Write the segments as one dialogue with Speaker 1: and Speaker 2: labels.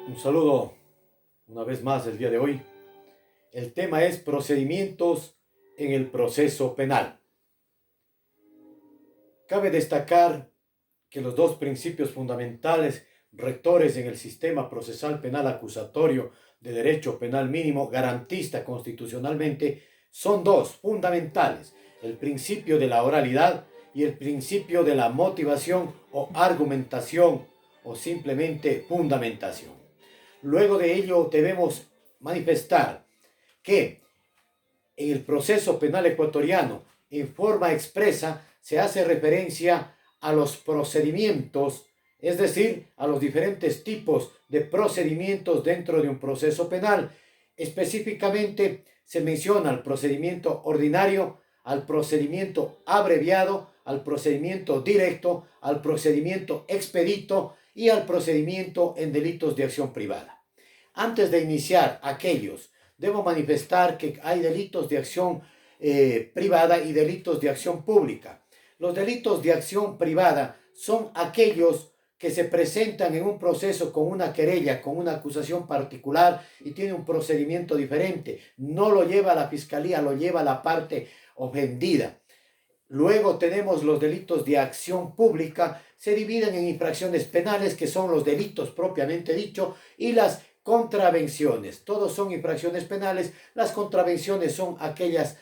Speaker 1: Un saludo una vez más el día de hoy. El tema es procedimientos en el proceso penal. Cabe destacar que los dos principios fundamentales rectores en el sistema procesal penal acusatorio de derecho penal mínimo garantista constitucionalmente son dos fundamentales: el principio de la oralidad y el principio de la motivación o argumentación o simplemente fundamentación. Luego de ello debemos manifestar que en el proceso penal ecuatoriano, en forma expresa, se hace referencia a los procedimientos, es decir, a los diferentes tipos de procedimientos dentro de un proceso penal. Específicamente se menciona al procedimiento ordinario, al procedimiento abreviado, al procedimiento directo, al procedimiento expedito y al procedimiento en delitos de acción privada. Antes de iniciar aquellos, debo manifestar que hay delitos de acción privada y delitos de acción pública. Los delitos de acción privada son aquellos que se presentan en un proceso con una querella, con una acusación particular y tiene un procedimiento diferente. No lo lleva la fiscalía, lo lleva la parte ofendida. Luego tenemos los delitos de acción pública, se dividen en infracciones penales, que son los delitos propiamente dicho, y las contravenciones. Todos son infracciones penales. Las contravenciones son aquellas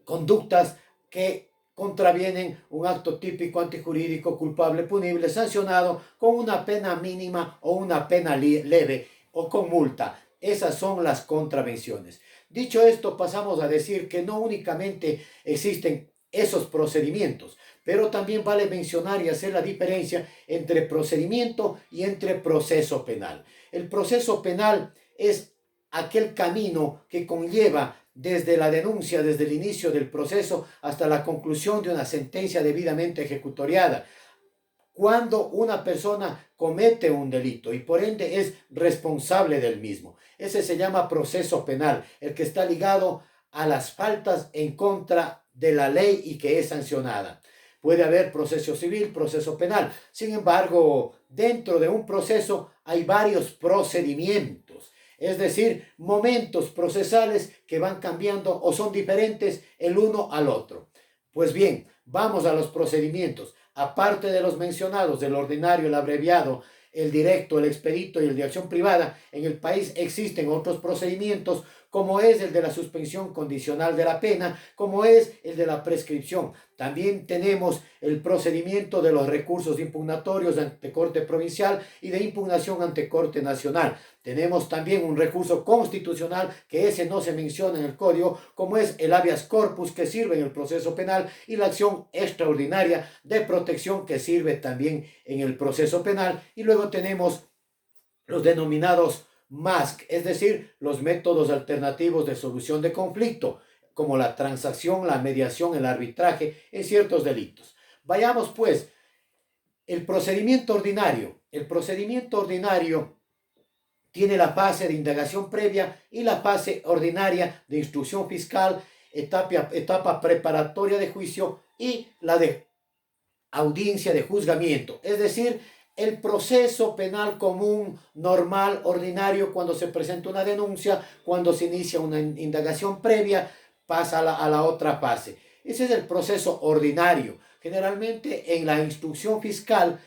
Speaker 1: conductas que contravienen un acto típico antijurídico culpable, punible, sancionado con una pena mínima o una pena leve o con multa. Esas son las contravenciones. Dicho esto, pasamos a decir que no únicamente existen esos procedimientos, pero también vale mencionar y hacer la diferencia entre procedimiento y entre proceso penal. El proceso penal es aquel camino que conlleva desde la denuncia, desde el inicio del proceso hasta la conclusión de una sentencia debidamente ejecutoriada, cuando una persona comete un delito y por ende es responsable del mismo. Ese se llama proceso penal, el que está ligado a las faltas en contra de la ley y que es sancionada. Puede haber proceso civil, proceso penal. Sin embargo, dentro de un proceso hay varios procedimientos, es decir, momentos procesales que van cambiando o son diferentes el uno al otro. Pues bien, vamos a los procedimientos. Aparte de los mencionados, del ordinario, el abreviado, el directo, el expedito y el de acción privada, en el país existen otros procedimientos, como es el de la suspensión condicional de la pena, como es el de la prescripción. También tenemos el procedimiento de los recursos impugnatorios ante Corte Provincial y de impugnación ante Corte Nacional. Tenemos también un recurso constitucional, que ese no se menciona en el código, como es el habeas corpus, que sirve en el proceso penal, y la acción extraordinaria de protección, que sirve también en el proceso penal. Y luego tenemos los denominados MASC, es decir, los métodos alternativos de solución de conflicto, como la transacción, la mediación, el arbitraje en ciertos delitos. Vayamos pues, el procedimiento ordinario. El procedimiento ordinario tiene la fase de indagación previa y la fase ordinaria de instrucción fiscal, etapa preparatoria de juicio y la de audiencia de juzgamiento. Es decir, el proceso penal común, normal, ordinario, cuando se presenta una denuncia, cuando se inicia una indagación previa, pasa a la otra fase. Ese es el proceso ordinario. Generalmente en la instrucción fiscal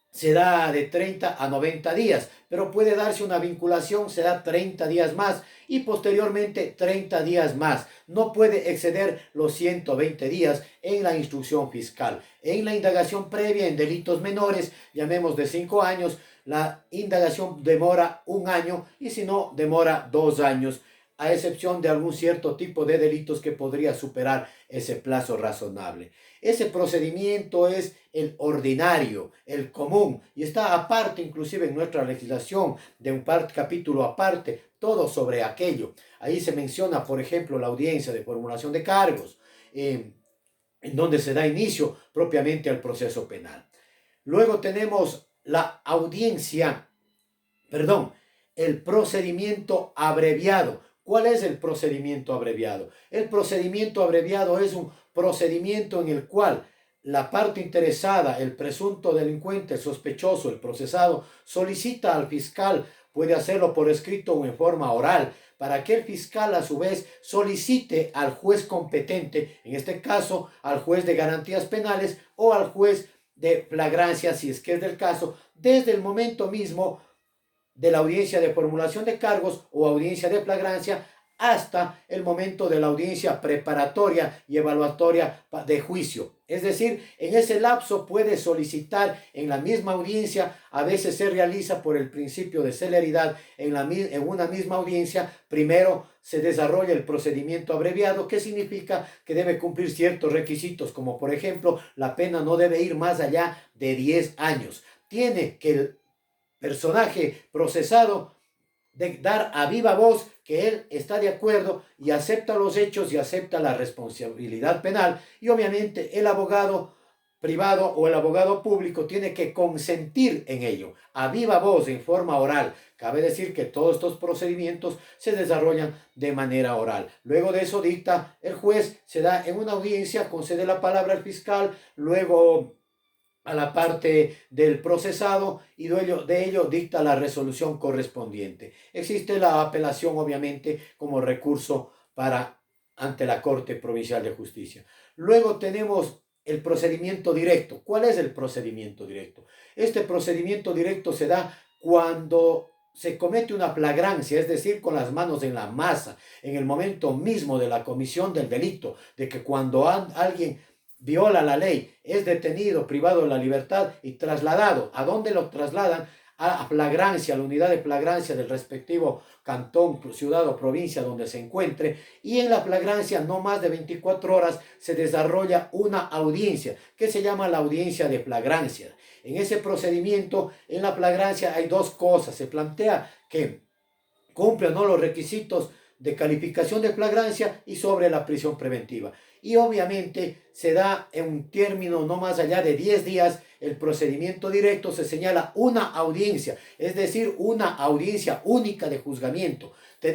Speaker 1: se da de 30 a 90 días, pero puede darse una vinculación, se da 30 días más y posteriormente 30 días más. No puede exceder los 120 días en la instrucción fiscal. En la indagación previa en delitos menores, llamemos de 5 años, la indagación demora 1 año y si no, demora 2 años, a excepción de algún cierto tipo de delitos que podría superar ese plazo razonable. Ese procedimiento es el ordinario, el común, y está aparte inclusive en nuestra legislación, de un capítulo aparte, todo sobre aquello. Ahí se menciona, por ejemplo, la audiencia de formulación de cargos, en donde se da inicio propiamente al proceso penal. Luego tenemos la audiencia, perdón, el procedimiento abreviado. ¿Cuál es el procedimiento abreviado? El procedimiento abreviado es un procedimiento en el cual la parte interesada, el presunto delincuente, el sospechoso, el procesado, solicita al fiscal, puede hacerlo por escrito o en forma oral, para que el fiscal a su vez solicite al juez competente, en este caso al juez de garantías penales o al juez de flagrancia, si es que es del caso, desde el momento mismo de la audiencia de formulación de cargos o audiencia de flagrancia hasta el momento de la audiencia preparatoria y evaluatoria de juicio. Es decir, en ese lapso puede solicitar en la misma audiencia, a veces se realiza por el principio de celeridad, en una misma audiencia, primero se desarrolla el procedimiento abreviado, que significa que debe cumplir ciertos requisitos, como por ejemplo, la pena no debe ir más allá de 10 años. Tiene que el personaje procesado de dar a viva voz que él está de acuerdo y acepta los hechos y acepta la responsabilidad penal, y obviamente el abogado privado o el abogado público tiene que consentir en ello a viva voz en forma oral. Cabe decir que todos estos procedimientos se desarrollan de manera oral. Luego de eso dicta el juez, se da en una audiencia, concede la palabra al fiscal, luego a la parte del procesado, y de ello dicta la resolución correspondiente. Existe la apelación, obviamente, como recurso ante la Corte Provincial de Justicia. Luego tenemos el procedimiento directo. ¿Cuál es el procedimiento directo? Este procedimiento directo se da cuando se comete una flagrancia, es decir, con las manos en la masa, en el momento mismo de la comisión del delito, de que cuando alguien viola la ley, es detenido, privado de la libertad y trasladado. ¿A dónde lo trasladan? A flagrancia, a la unidad de flagrancia del respectivo cantón, ciudad o provincia donde se encuentre, y en la flagrancia no más de 24 horas se desarrolla una audiencia que se llama la audiencia de flagrancia. En ese procedimiento, en la flagrancia hay dos cosas. Se plantea que cumple o no los requisitos de calificación de flagrancia y sobre la prisión preventiva. Y obviamente se da en un término no más allá de 10 días el procedimiento directo, se señala una audiencia, es decir, una audiencia única de juzgamiento. Se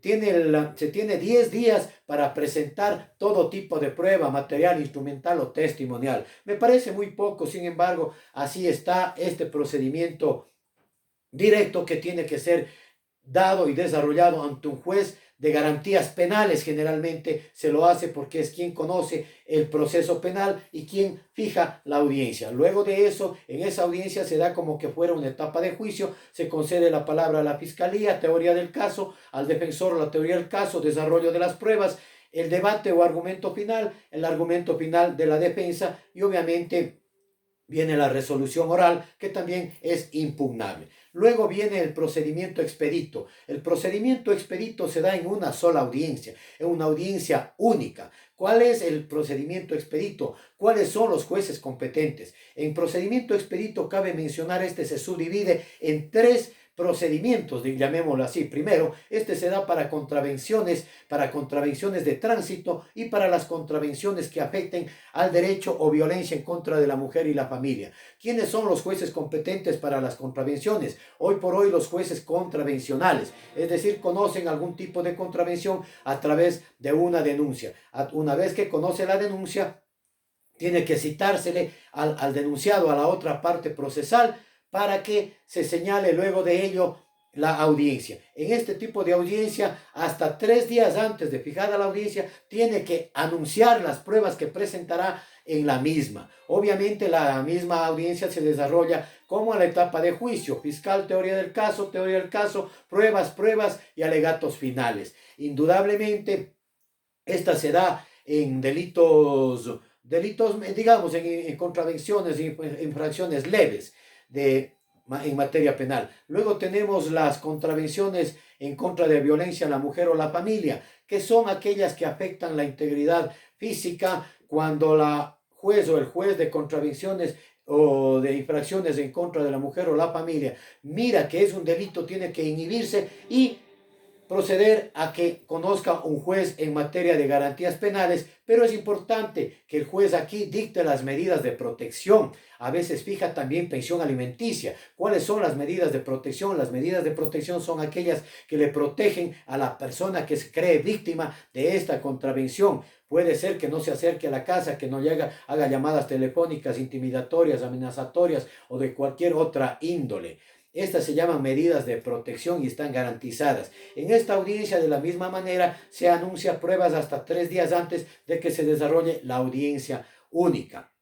Speaker 1: tiene 10 días para presentar todo tipo de prueba, material, instrumental o testimonial. Me parece muy poco, sin embargo, así está este procedimiento directo que tiene que ser dado y desarrollado ante un juez de garantías penales. Generalmente se lo hace porque es quien conoce el proceso penal y quien fija la audiencia. Luego de eso, en esa audiencia se da como que fuera una etapa de juicio, se concede la palabra a la fiscalía, teoría del caso, al defensor la teoría del caso, desarrollo de las pruebas, el debate o argumento final, el argumento final de la defensa, y obviamente viene la resolución oral, que también es impugnable. Luego viene el procedimiento expedito. El procedimiento expedito se da en una sola audiencia, en una audiencia única. ¿Cuál es el procedimiento expedito? ¿Cuáles son los jueces competentes? En procedimiento expedito cabe mencionar, se subdivide en tres procedimientos, llamémoslo así. Primero, se da para contravenciones de tránsito y para las contravenciones que afecten al derecho o violencia en contra de la mujer y la familia. ¿Quiénes son los jueces competentes para las contravenciones? Hoy por hoy los jueces contravencionales, es decir, conocen algún tipo de contravención a través de una denuncia. Una vez que conoce la denuncia, tiene que citársele al denunciado, a la otra parte procesal, para que se señale luego de ello la audiencia. En este tipo de audiencia, hasta 3 días antes de fijada la audiencia, tiene que anunciar las pruebas que presentará en la misma. Obviamente la misma audiencia se desarrolla como en la etapa de juicio: fiscal, teoría del caso, pruebas y alegatos finales. Indudablemente, esta se da en delitos, digamos, en contravenciones, infracciones leves en materia penal. Luego tenemos las contravenciones en contra de violencia a la mujer o la familia, que son aquellas que afectan la integridad física, cuando la juez o el juez de contravenciones o de infracciones en contra de la mujer o la familia mira que es un delito, tiene que inhibirse y proceder a que conozca un juez en materia de garantías penales, pero es importante que el juez aquí dicte las medidas de protección. A veces fija también pensión alimenticia. ¿Cuáles son las medidas de protección? Las medidas de protección son aquellas que le protegen a la persona que se cree víctima de esta contravención. Puede ser que no se acerque a la casa, que no haga llamadas telefónicas intimidatorias, amenazatorias o de cualquier otra índole. Estas se llaman medidas de protección y están garantizadas. En esta audiencia, de la misma manera, se anuncia pruebas hasta 3 días antes de que se desarrolle la audiencia única.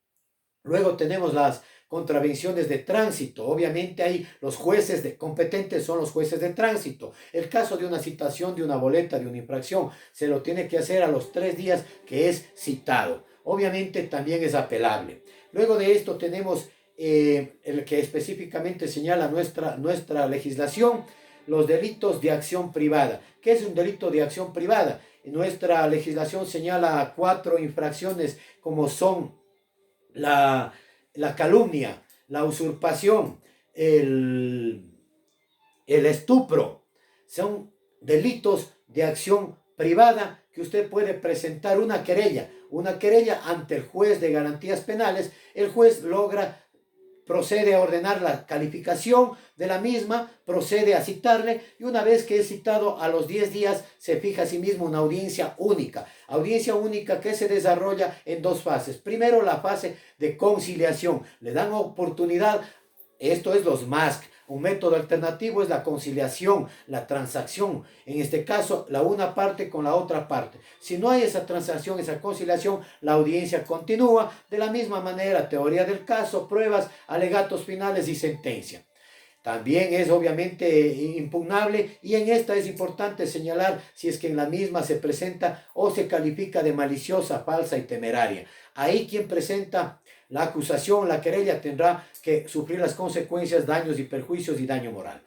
Speaker 1: Luego tenemos las contravenciones de tránsito. Obviamente ahí los jueces competentes son los jueces de tránsito. El caso de una citación, de una boleta, de una infracción, se lo tiene que hacer a los 3 días que es citado. Obviamente también es apelable. Luego de esto tenemos el que específicamente señala nuestra legislación, los delitos de acción privada. ¿Qué es un delito de acción privada? Nuestra legislación señala 4 infracciones como son la calumnia, la usurpación, el estupro. Son delitos de acción privada que usted puede presentar una querella ante el juez de garantías penales. El juez procede a ordenar la calificación de la misma, procede a citarle y una vez que es citado a los 10 días se fija a sí mismo una audiencia única. Audiencia única que se desarrolla en 2 fases. Primero la fase de conciliación. Le dan oportunidad, esto es los MASC. Un método alternativo es la conciliación, la transacción. En este caso, la una parte con la otra parte. Si no hay esa transacción, esa conciliación, la audiencia continúa. De la misma manera, teoría del caso, pruebas, alegatos finales y sentencia. También es obviamente impugnable y en esta es importante señalar si es que en la misma se presenta o se califica de maliciosa, falsa y temeraria. Ahí quien presenta la acusación, la querella, tendrá que sufrir las consecuencias, daños y perjuicios y daño moral.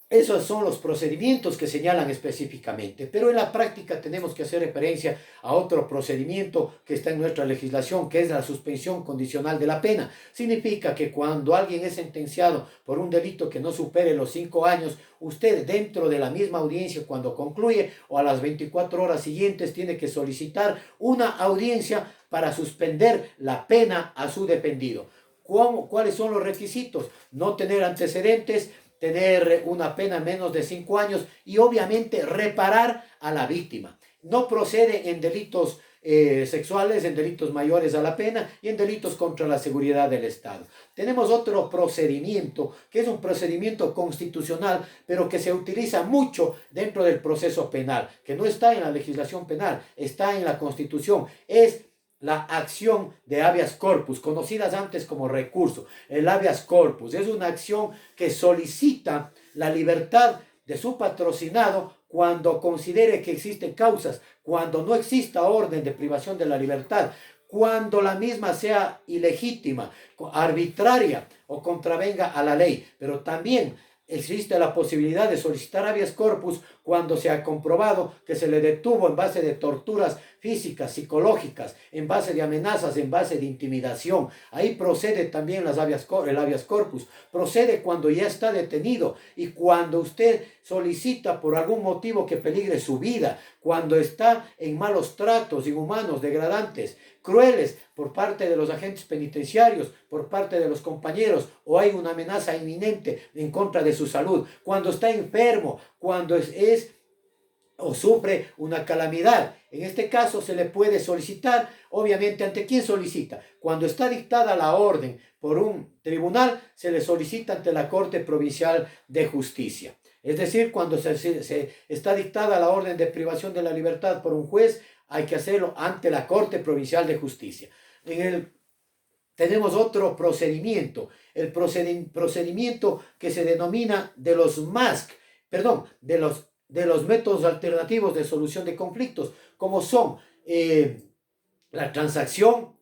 Speaker 1: Esos son los procedimientos que señalan específicamente, pero en la práctica tenemos que hacer referencia a otro procedimiento que está en nuestra legislación, que es la suspensión condicional de la pena. Significa que cuando alguien es sentenciado por un delito que no supere los 5 años, usted dentro de la misma audiencia, cuando concluye o a las 24 horas siguientes, tiene que solicitar una audiencia para suspender la pena a su defendido. ¿Cuáles son los requisitos? No tener antecedentes, tener una pena menos de 5 años y obviamente reparar a la víctima. No procede en delitos sexuales, en delitos mayores a la pena y en delitos contra la seguridad del Estado. Tenemos otro procedimiento que es un procedimiento constitucional, pero que se utiliza mucho dentro del proceso penal, que no está en la legislación penal, está en la Constitución. Es la acción de habeas corpus, conocidas antes como recurso. El habeas corpus es una acción que solicita la libertad de su patrocinado cuando considere que existen causas, cuando no exista orden de privación de la libertad, cuando la misma sea ilegítima, arbitraria o contravenga a la ley, pero también existe la posibilidad de solicitar habeas corpus cuando se ha comprobado que se le detuvo en base de torturas físicas, psicológicas, en base de amenazas, en base de intimidación. Ahí procede también el habeas corpus. Procede cuando ya está detenido y cuando usted solicita por algún motivo que peligre su vida, cuando está en malos tratos inhumanos, degradantes, crueles por parte de los agentes penitenciarios, por parte de los compañeros, o hay una amenaza inminente en contra de su salud, cuando está enfermo, cuando o sufre una calamidad. En este caso se le puede solicitar, obviamente, ¿ante quién solicita? Cuando está dictada la orden por un tribunal, se le solicita ante la Corte Provincial de Justicia. Es decir, cuando se está dictada la orden de privación de la libertad por un juez, hay que hacerlo ante la Corte Provincial de Justicia. Tenemos otro procedimiento, el procedimiento que se denomina de los MASC, de los métodos alternativos de solución de conflictos, como son la transacción,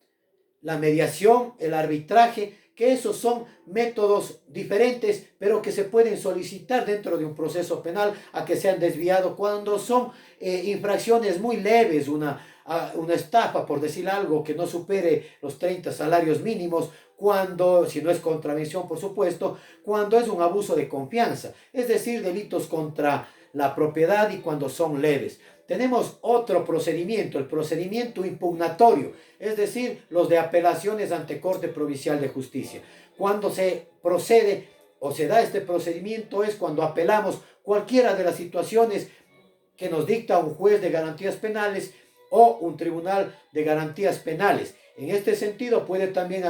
Speaker 1: la mediación, el arbitraje, que esos son métodos diferentes, pero que se pueden solicitar dentro de un proceso penal a que sean desviados cuando son infracciones muy leves, una estafa, por decir algo, que no supere los 30 salarios mínimos, cuando, si no es contravención, por supuesto, cuando es un abuso de confianza, es decir, delitos contra la propiedad y cuando son leves. Tenemos otro procedimiento, el procedimiento impugnatorio, es decir, los de apelaciones ante Corte Provincial de Justicia. Cuando se procede o se da este procedimiento es cuando apelamos cualquiera de las situaciones que nos dicta un juez de garantías penales o un tribunal de garantías penales. En este sentido puede también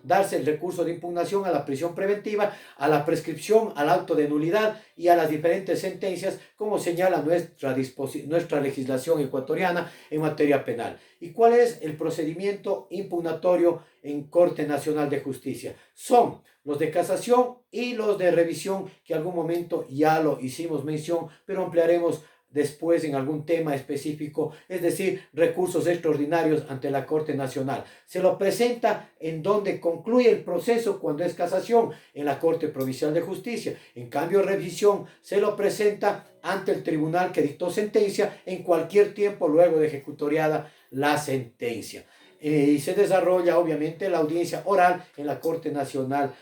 Speaker 1: darse el recurso de impugnación a la prisión preventiva, a la prescripción, al auto de nulidad y a las diferentes sentencias, como señala nuestra legislación ecuatoriana en materia penal. ¿Y cuál es el procedimiento impugnatorio en Corte Nacional de Justicia? Son los de casación y los de revisión, que en algún momento ya lo hicimos mención, pero ampliaremos después en algún tema específico, es decir, recursos extraordinarios ante la Corte Nacional. Se lo presenta en donde concluye el proceso cuando es casación, en la Corte Provincial de Justicia. En cambio, revisión se lo presenta ante el tribunal que dictó sentencia en cualquier tiempo luego de ejecutoriada la sentencia. Y se desarrolla obviamente la audiencia oral en la Corte Nacional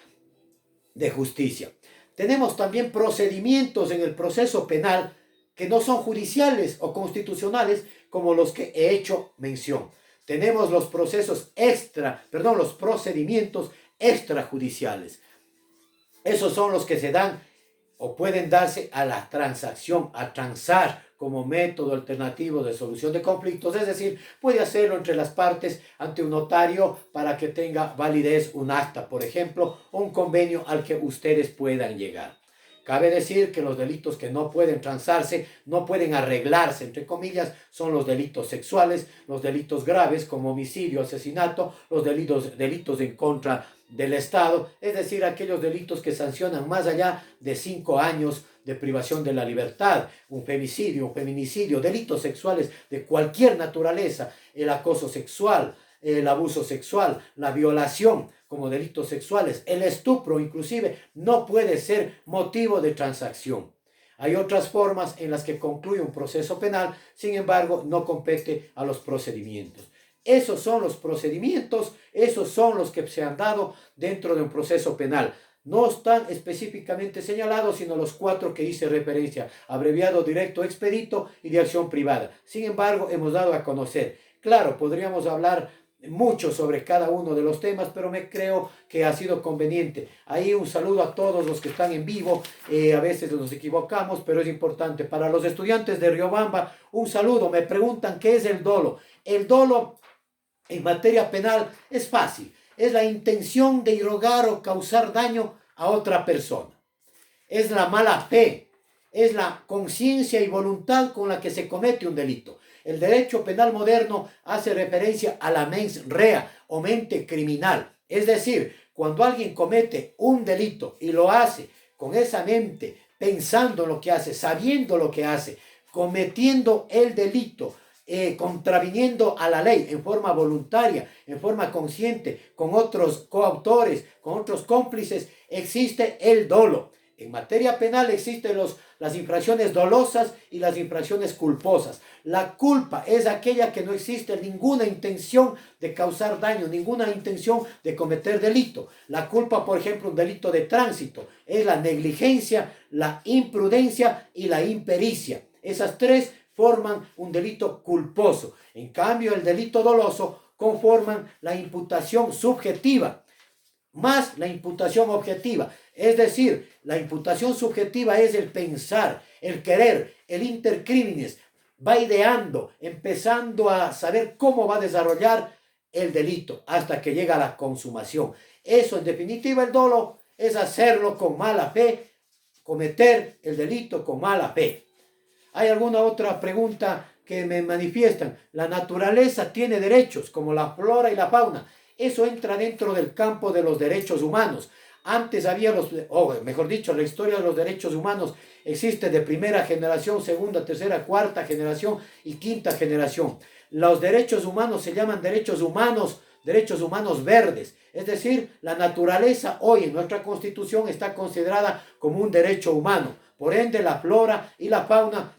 Speaker 1: de Justicia. Tenemos también procedimientos en el proceso penal que no son judiciales o constitucionales como los que he hecho mención. Tenemos los los procedimientos extrajudiciales. Esos son los que se dan o pueden darse a la transacción, a transar como método alternativo de solución de conflictos, es decir, puede hacerlo entre las partes ante un notario para que tenga validez un acta, por ejemplo, o un convenio al que ustedes puedan llegar. Cabe decir que los delitos que no pueden transarse, no pueden arreglarse, entre comillas, son los delitos sexuales, los delitos graves como homicidio, asesinato, los delitos en contra del Estado, es decir, aquellos delitos que sancionan más allá de 5 años de privación de la libertad, un femicidio, un feminicidio, delitos sexuales de cualquier naturaleza, el acoso sexual, el abuso sexual, la violación como delitos sexuales, el estupro inclusive no puede ser motivo de transacción. Hay otras formas en las que concluye un proceso penal, sin embargo, no compete a los procedimientos. Esos son los procedimientos, esos son los que se han dado dentro de un proceso penal. No están específicamente señalados, sino los 4 que hice referencia, abreviado, directo, expedito y de acción privada. Sin embargo, hemos dado a conocer. Claro, podríamos hablar mucho sobre cada uno de los temas, pero me creo que ha sido conveniente. Ahí un saludo a todos los que están en vivo. A veces nos equivocamos, pero es importante. Para los estudiantes de Riobamba, un saludo. Me preguntan qué es el dolo. El dolo en materia penal es fácil. Es la intención de irrogar o causar daño a otra persona. Es la mala fe. Es la conciencia y voluntad con la que se comete un delito. El derecho penal moderno hace referencia a la mens rea o mente criminal. Es decir, cuando alguien comete un delito y lo hace con esa mente, pensando lo que hace, sabiendo lo que hace, cometiendo el delito, contraviniendo a la ley en forma voluntaria, en forma consciente, con otros coautores, con otros cómplices, existe el dolo. En materia penal existen las infracciones dolosas y las infracciones culposas. La culpa es aquella que no existe ninguna intención de causar daño, ninguna intención de cometer delito. La culpa, por ejemplo, un delito de tránsito, es la negligencia, la imprudencia y la impericia. Esas 3 forman un delito culposo. En cambio, el delito doloso conforman la imputación subjetiva más la imputación objetiva. Es decir, la imputación subjetiva es el pensar, el querer, el intercrímenes. Va ideando, empezando a saber cómo va a desarrollar el delito hasta que llega a la consumación. Eso, en definitiva, el dolo es hacerlo con mala fe, cometer el delito con mala fe. ¿Hay alguna otra pregunta que me manifiestan? La naturaleza tiene derechos, como la flora y la fauna. Eso entra dentro del campo de los derechos humanos. Antes había la historia de los derechos humanos existe de primera generación, segunda, tercera, cuarta generación y quinta generación. Los derechos humanos se llaman derechos humanos verdes. Es decir, la naturaleza hoy en nuestra Constitución está considerada como un derecho humano. Por ende, la flora y la fauna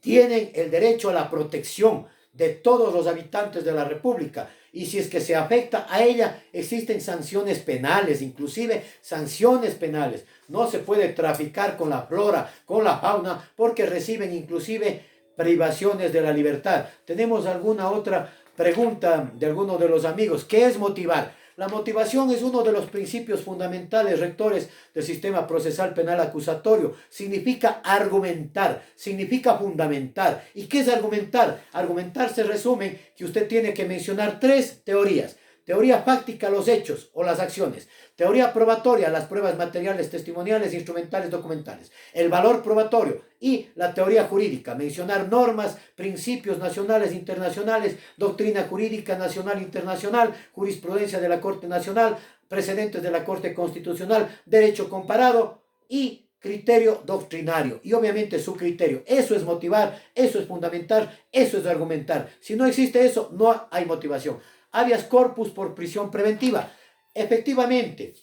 Speaker 1: tienen el derecho a la protección de todos los habitantes de la República. Y si es que se afecta a ella, existen sanciones penales, inclusive sanciones penales. No se puede traficar con la flora, con la fauna, porque reciben inclusive privaciones de la libertad. ¿Tenemos alguna otra pregunta de alguno de los amigos? ¿Qué es motivar? La motivación es uno de los principios fundamentales rectores del sistema procesal penal acusatorio. Significa argumentar, significa fundamentar. ¿Y qué es argumentar? Argumentar se resume que usted tiene que mencionar tres teorías. Teoría fáctica, los hechos o las acciones. Teoría probatoria, las pruebas materiales, testimoniales, instrumentales, documentales. El valor probatorio y la teoría jurídica. Mencionar normas, principios nacionales, internacionales, doctrina jurídica nacional, internacional, jurisprudencia de la Corte Nacional, precedentes de la Corte Constitucional, derecho comparado y criterio doctrinario. Y obviamente su criterio. Eso es motivar, eso es fundamentar, eso es argumentar. Si no existe eso, no hay motivación. Habeas corpus por prisión preventiva. Efectivamente,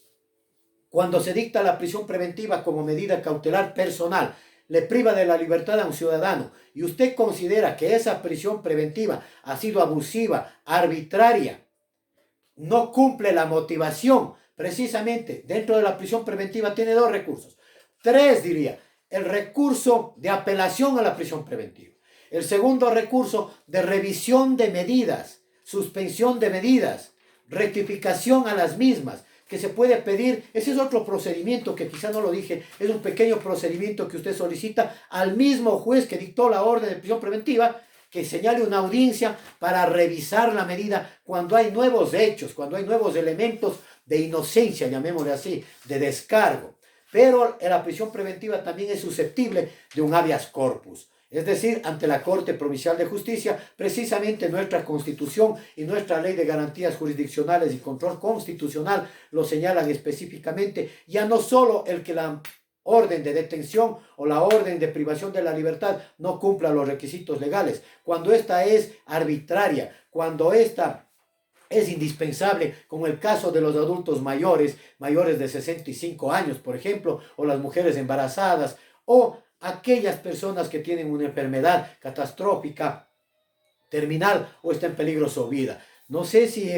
Speaker 1: cuando se dicta la prisión preventiva como medida cautelar personal, le priva de la libertad a un ciudadano y usted considera que esa prisión preventiva ha sido abusiva, arbitraria, no cumple la motivación, precisamente dentro de la prisión preventiva tiene dos recursos. Tres, diría, el recurso de apelación a la prisión preventiva. El segundo recurso de revisión de medidas, suspensión de medidas, rectificación a las mismas, que se puede pedir. Ese es otro procedimiento que quizá no lo dije, es un pequeño procedimiento que usted solicita al mismo juez que dictó la orden de prisión preventiva, que señale una audiencia para revisar la medida cuando hay nuevos hechos, cuando hay nuevos elementos de inocencia, llamémosle así, de descargo. Pero la prisión preventiva también es susceptible de un habeas corpus, es decir, ante la Corte Provincial de Justicia. Precisamente nuestra Constitución y nuestra Ley de Garantías Jurisdiccionales y Control Constitucional lo señalan específicamente, ya no solo el que la orden de detención o la orden de privación de la libertad no cumpla los requisitos legales, cuando esta es arbitraria, cuando esta es indispensable, como el caso de los adultos mayores, mayores de 65 años, por ejemplo, o las mujeres embarazadas, o aquellas personas que tienen una enfermedad catastrófica, terminal, o está en peligro su vida. No sé si